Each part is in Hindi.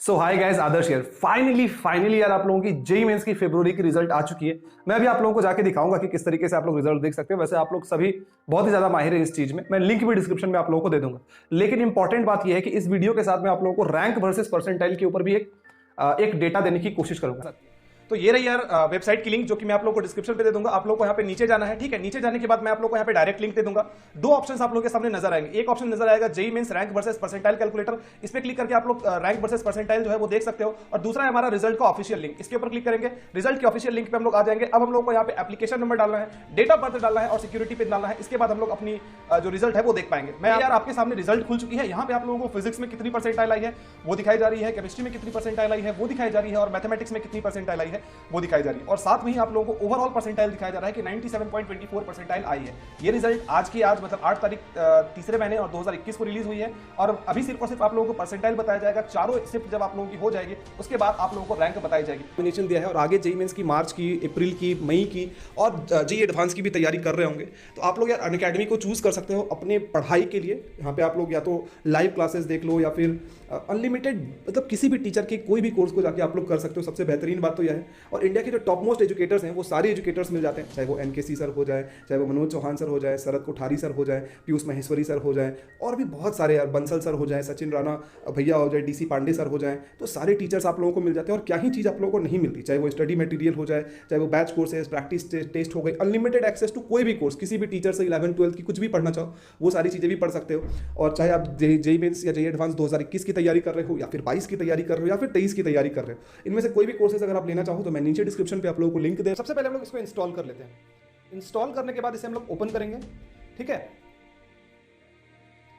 सो हाय गाइस, आदर्श यार फाइनली यार आप लोगों की जेई मेंस की फरवरी की रिजल्ट आ चुकी है। मैं अभी आप लोगों को जाके दिखाऊंगा कि किस तरीके से आप लोग रिजल्ट देख सकते हैं। वैसे आप लोग सभी बहुत ही ज्यादा माहिर हैं इस चीज में। मैं लिंक भी डिस्क्रिप्शन में आप लोगों को दे दूंगा। लेकिन इंपॉर्टेंट बात यह है कि इस वीडियो के साथ मैं आप लोगों को रैंक वर्सेस परसेंटाइल के ऊपर भी एक डेटा देने की कोशिश करूंगा। तो ये रही यार वेबसाइट की लिंक, जो कि मैं आप लोगों को डिस्क्रिप्शन पे दे दूंगा। आप लोगों को यहाँ पे नीचे जाना है, ठीक है। नीचे जाने के बाद मैं आप लोगों को यहाँ पे डायरेक्ट लिंक दे दूंगा। दो ऑप्शंस आप लोगों के सामने नजर आएंगे। एक ऑप्शन नजर आएगा JEE mains rank versus percentile calculator. इस पे क्लिक करके आप लोग रैंक वर्सेस परसेंटाइल जो है वो देख सकते हो। और दूसरा है हमारा रिजल्ट का ऑफिशियल लिंक। इसके ऊपर क्लिक करेंगे, रिजल्ट के ऑफिशियल लिंक पे हम लोग आ जाएंगे। अब हम लोग को यहाँ पे एप्लीकेशन नंबर डालना है, डेट ऑफ बर्थ डालना है और सिक्योरिटी पिन डालना है। इसके बाद हम लोग अपनी जो रिजल्ट है वो देख पाएंगे। मैं यार आपके सामने रिजल्ट खुल चुकी है। यहाँ पे आप लोगों को फिजिक्स में कितनी परसेंटाइल आई है वो दिखाई जा रही है, केमिस्ट्री में कितनी परसेंटाइल आई है वो दिखाई जा रही है, और मैथमेटिक्स में कितनी परसेंटाइल आई है वो दिखाई जा रही है। और साथ में ही आप लोगों को ओवरऑल परसेंटाइल दिखाया जा रहा है कि 97.24 परसेंटाइल आई है। ये रिजल्ट आज की आज मतलब 8 तारीख तीसरे महीने और 2021 को रिलीज हुई है। और अभी सिर्फ और सिर्फ आप लोगों को परसेंटाइल बताया जाएगा। चारों शिफ्ट जब आप लोगों की हो जाएगी उसके बाद आप लोगों को रैंक बताई जाएगी। नॉमिनेशन दिया है और आगे जेई मेंस की मार्च की, अप्रैल की, मई की और जेई एडवांस की भी तैयारी कर रहे होंगे। तो आप लोग यार अनअकैडमी को चूज कर सकते हो अपने पढ़ाई के लिए। यहाँ पे आप लोग या तो लाइव क्लासेस देख लो या फिर अनलिमिटेड मतलब किसी भी टीचर के कोई भी कोर्स को जाके आप लोग कर सकते हो। सबसे बेहतरीन बात तो यह है। और इंडिया के जो टॉप मोस्ट एजुकेटर्स हैं वो सारे एजुकेटर्स मिल जाते हैं, चाहे वो एनकेसी सर हो जाए, चाहे वो मनोज चौहान सर हो जाए, शरद कोठारी सर हो जाए, पीयूष महेश्वरी सर हो जाए, और भी बहुत सारे यार, बंसल सर हो जाए, सचिन राणा भैया हो जाए, डीसी पांडे सर हो जाए। तो सारे टीचर्स आप लोगों को मिल जाते हैं। और क्या ही चीज़ आप लोगों को नहीं मिलती, चाहे वो स्टडी मटेरियल हो जाए, चाहे वो बैच कोर्सेज, प्रैक्टिस टेस्ट हो गई, अनलिमिटेड एक्सेस टू कोई भी कोर्स, किसी भी टीचर से 11th-12th की कुछ भी पढ़ना चाहो वो सारी चीज़ें भी पढ़ सकते हो। और चाहे आप जेई मेंस या जेई एडवांस 2021 की तैयारी कर रहे हो या फिर 22 की तैयारी कर रहे हो या फिर 23 की तैयारी कर रहे हो, इनमें से कोई भी कोर्सेज अगर आप लेना चाहो तो मैं नीचे डिस्क्रिप्शन पे आप लोगों को लिंक दे। सबसे पहले हम लोग इसको इंस्टॉल कर लेते हैं। इंस्टॉल करने के बाद इसे हम लोग ओपन करेंगे, ठीक है।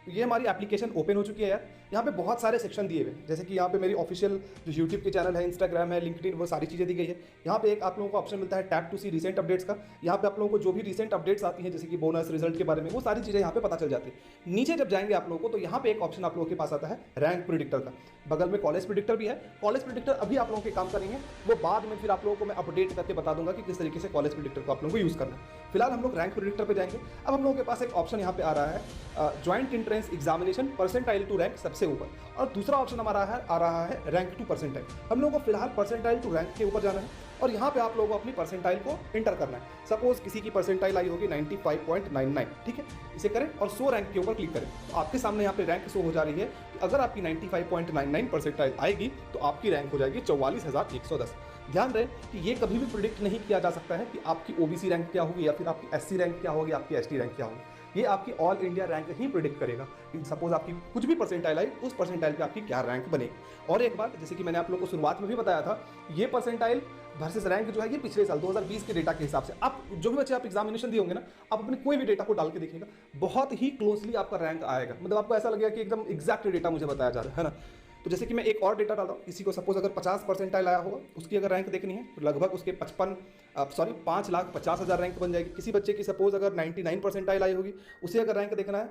तो ये हमारी एप्लीकेशन ओपन हो चुकी है यार। यहाँ पे बहुत सारे सेक्शन दिए हुए हैं, जैसे कि यहाँ पे मेरी ऑफिशियल जो यूट्यूब के चैनल है, इंस्टाग्राम है, लिंक्डइन, वो सारी चीज़ें दी गई है। यहाँ पे एक आप लोगों को ऑप्शन मिलता है tap to see recent updates का। यहाँ पे आप लोगों को जो भी रिसेंट अपडेट्स आती हैं, जैसे कि बोनस रिजल्ट के बारे में, वो सारी चीज़ें यहाँ पे पता चल जाती है। नीचे जब जाएंगे आप लोगों को तो यहाँ पे एक ऑप्शन आप लोगों के पास आता है रैंक प्रिडिक्टर का। बगल में कॉलेज प्रिडिक्टर भी है। कॉलेज प्रिडिक्टर अभी आप लोगों के काम करेंगे, वो बाद में फिर आप लोगों को मैं अपडेट करके बता दूंगा कि किस तरीके से कॉलेज प्रिडिक्टर को आप लोगों को यूज़ करना है। फिलहाल हम लोग रैंक प्रिडिक्टर पे जाएंगे। अब हम लोगों के पास एक ऑप्शन यहाँ पे आ रहा है joint entrance examination percentile to rank सबसे ऊपर, और दूसरा ऑप्शन हमारा आ रहा है रैंक टू परसेंटाइल। हम लोगों को फिलहाल परसेंटाइल टू रैंक के ऊपर जाना है और यहाँ पे आप लोगों को अपनी परसेंटाइल को एंटर करना है। सपोज किसी की परसेंटाइल आई होगी 95.99, ठीक है। इसे करें और 100 रैंक के ऊपर क्लिक करें तो आपके सामने यहाँ पे रैंक शो हो जा रही है कि अगर आपकी 95.99 परसेंटाइल आएगी तो आपकी रैंक हो जाएगी 44,110। ध्यान रहे कि ये कभी भी प्रिडिक्ट नहीं किया जा सकता है कि आपकी ओबीसी रैंक क्या होगी या फिर आपकी एससी रैंक क्या होगी, आपकी एसटी रैंक क्या होगी। ये आपकी ऑल इंडिया रैंक ही प्रिडिक्ट करेगा कि सपोज आपकी कुछ भी परसेंटाइल आई, उस परसेंटाइल पे आपकी क्या रैंक बनेगी। और एक बात, जैसे कि मैंने आप लोगों को शुरुआत में भी बताया था, ये परसेंटाइल वर्सेस रैंक जो है ये पिछले साल 2020 के डेटा के हिसाब से, आप जो भी बच्चे आप एग्जामिनेशन दिए होंगे ना, आप अपने कोई भी डेटा को डाल के देखिएगा, बहुत ही क्लोजली आपका रैंक आएगा। मतलब आपको ऐसा लगेगा कि एकदम एग्जैक्ट डेटा मुझे बताया जा रहा है ना। तो जैसे कि मैं एक और डेटा डाल रहा हूँ, किसी को सपोज अगर 50 परसेंटाइल आया होगा, उसकी अगर रैंक देखनी है तो लगभग उसके 5,50,000 रैंक बन जाएगी। किसी बच्चे की सपोज अगर 99 परसेंटाइल आई होगी, उसे अगर रैंक देखना है,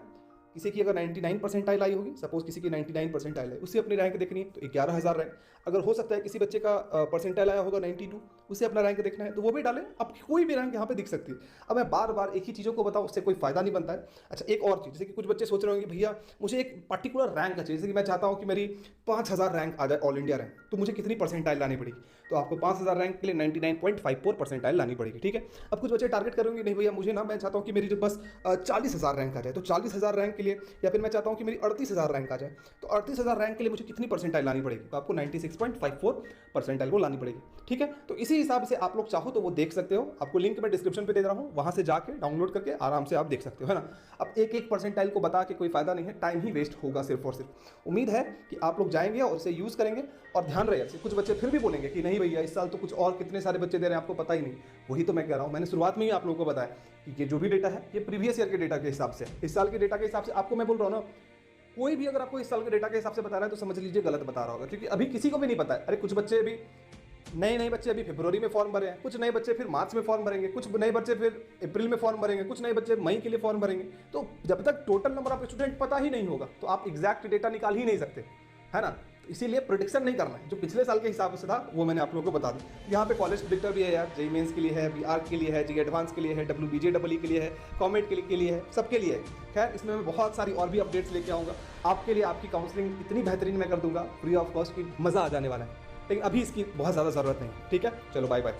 किसी की अगर 99 परसेंटाइल आई होगी, सपोज किसी की 99 परसेंटाइल है, उसे अपनी रैंक देखनी है तो 11,000 रैंक। अगर हो सकता है किसी बच्चे का परसेंटाइल आया होगा 92, उसे अपना रैंक देखना है तो वो भी डालें, आपकी कोई भी रैंक यहाँ पे दिख सकती है। अब मैं बार बार एक ही चीज़ों को बताऊँ, उससे कोई फायदा नहीं बनता है। अच्छा, एक और चीज़, जैसे कि कुछ बच्चे सोच रहे होंगे भैया मुझे एक पर्टिकुलर रैंक चाहिए, जैसे कि मैं चाहता हूँ कि मेरी 5,000 रैंक आ जाए ऑल इंडिया रैंक, तो मुझे कितनी परसेंटाइल लानी पड़ेगी? तो आपको 5,000 रैंक के लिए 99.54 परसेंटाइल लानी पड़ेगी, ठीक है। अब कुछ बच्चे टारगेट करेंगे, नहीं भैया मुझे ना, मैं चाहता हूँ कि मेरी जो बस 40,000 रैंक आ जाए, तो 40,000 रैंक के लिए, या फिर मैं चाहता हूँ कि मेरी 38,000 रैंक आ जाए, तो 38,000 रैंक के लिए मुझे कितनी परसेंटाइल लानी पड़ेगी? तो आपको 96.54 परसेंटाइल को लानी पड़ेगी, ठीक है। तो इसी हिसाब से आप लोग चाहो तो वो देख सकते हो। आपको लिंक मैं डिस्क्रिप्शन पे दे रहा हूँ, वहाँ से जाके डाउनलोड करके आराम से आप देख सकते हो, है ना। अब एक एक परसेंटाइल को बता के कोई फायदा नहीं है, टाइम ही वेस्ट होगा सिर्फ और सिर्फ। उम्मीद है कि आप लोग जाएंगे और इसे यूज़ करेंगे। और ध्यान रहे, कुछ बच्चे फिर भी बोलेंगे कि नहीं भैया इस साल तो कुछ और कितने सारे बच्चे दे रहे हैं आपको पता ही नहीं। वही तो मैं कह रहा हूँ, मैंने शुरुआत में ही आप लोगों को बताया कि ये जो भी डेटा है ये प्रीवियस ईयर के डेटा के हिसाब से, इस साल के डेटा के हिसाब से आपको मैं बोल रहा हूँ ना। कोई भी अगर आपको इस साल के डेटा के हिसाब से बता रहा है तो समझ लीजिए गलत बता रहा होगा, क्योंकि अभी किसी को भी नहीं पता है। अरे कुछ बच्चे अभी नए बच्चे अभी फरवरी में फॉर्म भरे हैं, कुछ नए बच्चे फिर मार्च में फॉर्म भरेंगे, कुछ नए बच्चे फिर अप्रैल में फॉर्म भरेंगे, कुछ नए बच्चे मई के लिए फॉर्म भरेंगे। तो जब तक टोटल नंबर ऑफ स्टूडेंट पता ही नहीं होगा तो आप एग्जैक्ट डेटा निकाल ही नहीं सकते, है ना। इसीलिए प्रिडिक्शन नहीं करना है, जो पिछले साल के हिसाब से था वो मैंने आप लोगों को बता दी। यहाँ पे कॉलेज प्रिडिक्टर भी है यार, जेईई मेंस के लिए है, बीआर के लिए है, जी एडवांस के लिए है, WBJEE के लिए है, कॉमेट के लिए है, सबके लिए है। खैर इसमें मैं बहुत सारी और भी अपडेट्स लेके आऊँगा आपके लिए। आपकी काउंसलिंग इतनी बेहतरीन मैं कर दूंगा फ्री ऑफ कॉस्ट की, मज़ा आ जाने वाला है। लेकिन अभी इसकी बहुत ज़्यादा ज़रूरत नहीं, ठीक है। चलो बाय बाय।